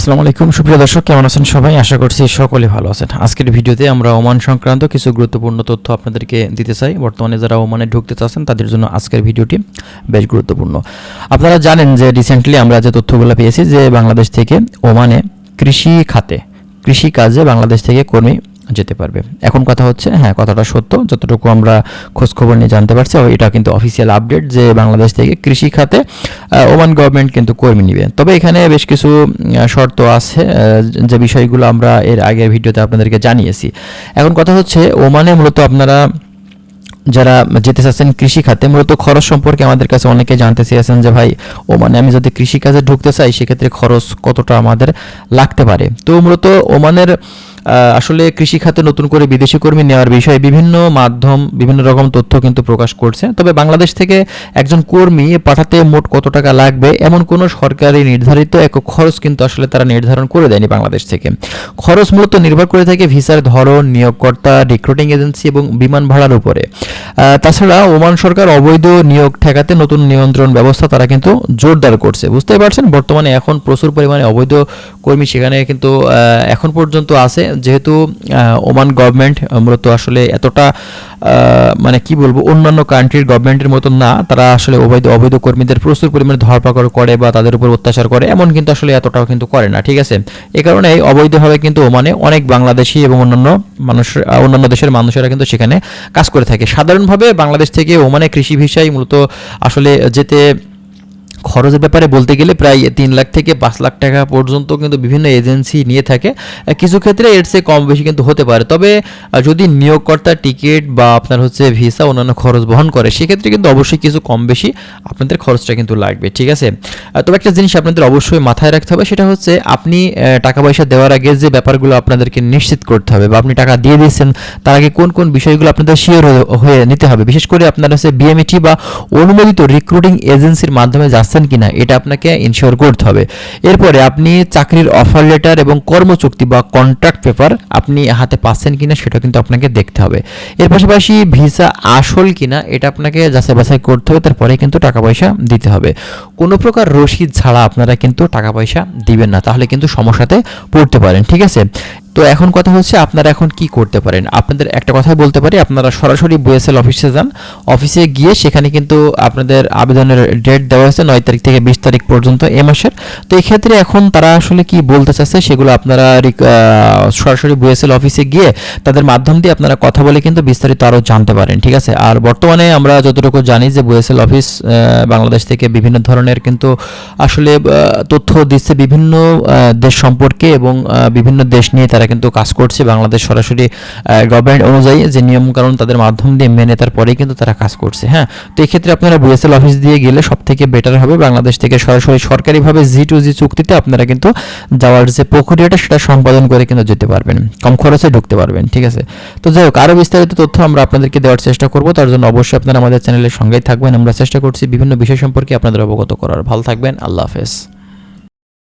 আসসালামু আলাইকুম সুপ্রিয় দর্শক, কেমন আছেন সবাই? আশা করছি সকলে ভালো আছেন। আজকের ভিডিওতে আমরা ওমান সংক্রান্ত কিছু গুরুত্বপূর্ণ তথ্য আপনাদেরকে দিতে চাই। বর্তমানে যারা ওমানে ঢুকতে চাচ্ছেন তাদের জন্য আজকের ভিডিওটি বেশ গুরুত্বপূর্ণ। আপনারা জানেন যে রিসেন্টলি আমরা যে তথ্যগুলো পেয়েছি যে বাংলাদেশ থেকে ওমানে কৃষি কাজে বাংলাদেশ থেকে কর্মী যেতে পারবে। এখন কথা হচ্ছে, হ্যাঁ কথাটা সত্য, যতটুকু আমরা খোঁজখবর নিয়ে জানতে পারছি এটা কিন্তু অফিসিয়াল আপডেট যে বাংলাদেশ থেকে কৃষি খাতে ওমান গভর্নমেন্ট কিন্তু কর্মী নিবে। তবে এখানে বেশ কিছু শর্ত আছে যে বিষয়গুলো আমরা এর আগের ভিডিওতে আপনাদেরকে জানিয়েছি। এখন কথা হচ্ছে ওমানে মূলত আপনারা যারা যেতে চাচ্ছেন কৃষি খাতে, মূলত খরচ সম্পর্কে আমাদের কাছে অনেকে জানতে চেয়েছেন যে ভাই ওমানে আমি যদি কৃষিকাজে ঢুকতে চাই সেক্ষেত্রে খরচ কতটা আমাদের লাগতে পারে। তো মূলত ওমানের আসলে কৃষি খাতে নতুন করে বিদেশি কর্মী নেওয়ার বিষয়ে বিভিন্ন মাধ্যম বিভিন্ন রকম তথ্য কিন্তু প্রকাশ করছে। তবে বাংলাদেশ থেকে একজন কর্মী পাঠাতে মোট কত টাকা লাগবে এমন কোনো সরকারি নির্ধারিত একক খরচ কিন্তু আসলে তারা নির্ধারণ করে দেয়নি বাংলাদেশ থেকে। খরচ মূলত নির্ভর করে থাকে ভিসার ধরন, নিয়োগকর্তা, রিক্রুটিং এজেন্সি এবং বিমান ভাড়ার উপরে। তাছাড়া ওমান সরকার অবৈধ নিয়োগ ঠেকাতে নতুন নিয়ন্ত্রণ ব্যবস্থা তারা কিন্তু জোরদার করছে। বুঝতেই পারছেন বর্তমানে এখন প্রচুর পরিমাণে অবৈধ কর্মী সেখানে কিন্তু এখন পর্যন্ত আছে। যেহেতু ওমান গভর্নমেন্ট মূলত আসলে এতটা মানে কি বলবো অন্যান্য কান্ট্রির গভর্নমেন্টের মতো না, তারা আসলে অবৈধ কর্মীদের প্রচুর পরিমাণে ধরপাকড় করে বা তাদের উপর অত্যাচার করে এমন কিন্তু আসলে এতটাও কিন্তু করে না, ঠিক আছে। এই কারণে অবৈধভাবে কিন্তু ওমানে অনেক বাংলাদেশি এবং অন্যান্য দেশের মানুষেরা কিন্তু সেখানে কাজ করে থাকে। সাধারণভাবে বাংলাদেশ থেকে ওমানে কৃষি ভিসায় মূলত আসলে যেতে খরচের ব্যাপারে বলতে গেলে প্রায় 3 লাখ থেকে 5 লাখ টাকা পর্যন্ত কিন্তু বিভিন্ন এজেন্সি নিয়ে থাকে। কিছু ক্ষেত্রে এর চেয়ে কম বেশি কিন্তু হতে পারে। তবে যদি নিয়োগকর্তা টিকিট বা আপনার হচ্ছে ভিসা অন্যান্য খরচ বহন করে সেক্ষেত্রে কিন্তু অবশ্যই কিছু কম বেশি আপনাদের খরচটা কিন্তু লাগবে, ঠিক আছে। তবে একটা জিনিস আপনাদের অবশ্যই মাথায় রাখতে হবে, সেটা হচ্ছে আপনি টাকা পয়সা দেওয়ার আগে যে ব্যাপারগুলো আপনাদেরকে নিশ্চিত করতে হবে বা আপনি টাকা দিয়ে দিয়েছেন তার আগে কোন কোন বিষয়গুলো আপনাদের শিওর হয়ে নিতে হবে। বিশেষ করে আপনার হচ্ছে বিএমইটি বা অনুমোদিত রিক্রুটিং এজেন্সির মাধ্যমে কিনা এটা আপনাকে ইনশিওর করতে হবে। এরপরে আপনি চাকরির অফার লেটার এবং কর্মচুক্তি বা কন্ট্রাক্ট পেপার আপনি হাতে পাচ্ছেন কিনা সেটা কিন্তু আপনাকে দেখতে হবে। এর পাশাপাশি ভিসা আসল কিনা এটা আপনাকে যাচাই বাছাই করতে হবে, তারপরে কিন্তু টাকা পয়সা দিতে হবে। কোনো প্রকার রসিদ ছাড়া আপনারা কিন্তু টাকা পয়সা দিবেন না, তাহলে কিন্তু সমস্যাতে পড়তে পারেন, ঠিক আছে। তো এখন কথা হচ্ছে আপনারা এখন কি করতে পারেন। আপনাদের একটা কথাই বলতে পারি, আপনারা সরাসরি বুয়েসেল অফিসে যান। অফিসে গিয়ে সেখানে কিন্তু আপনাদের আবেদনের ডেট দেওয়া হয়েছে 9 তারিখ থেকে 20 তারিখ পর্যন্ত এ মাসের। তো এই ক্ষেত্রে এখন তারা আসলে কি বলতে চাচ্ছে সেগুলো আপনারা সরাসরি বুয়েসেল অফিসে গিয়ে তাদের মাধ্যম দিয়ে আপনারা কথা বলে কিন্তু বিস্তারিত আরও জানতে পারেন, ঠিক আছে। আর বর্তমানে আমরা যতটুকু জানি যে বুয়েসেল অফিস বাংলাদেশ থেকে বিভিন্ন ধরনের কিন্তু আসলে তথ্য দিচ্ছে বিভিন্ন দেশ সম্পর্কে এবং বিভিন্ন দেশ নিয়ে তারা কিন্তু কাজ করছে। বাংলাদেশ সরাসরি গভর্নমেন্ট অনুযায়ী যে নিয়মকানুন তাদের মাধ্যম দিয়ে মেনে তারপরেই কিন্তু তারা কাজ করছে, হ্যাঁ। তো এই ক্ষেত্রে আপনারা বুয়েসেল অফিস দিয়ে গেলে সব থেকে বেটার হবে। বাংলাদেশ থেকে সরাসরি সরকারিভাবে G2G চুক্তিতে আপনারা কিন্তু যাওয়ার যে প্রক্রিয়াটা সেটা সম্পাদন করে কিন্তু যেতে পারবেন, কম খরচে ঢুকতে পারবেন, ঠিক আছে। তো যাই হোক, আরও বিস্তারিত তথ্য আমরা আপনাদেরকে দেওয়ার চেষ্টা করব। তার জন্য অবশ্যই আপনারা আমাদের চ্যানেলের সঙ্গেই থাকবেন। আমরা চেষ্টা করছি বিভিন্ন বিষয় সম্পর্কে আপনাদের অবগত করার। ভালো থাকবেন, আল্লাহ হাফেজ।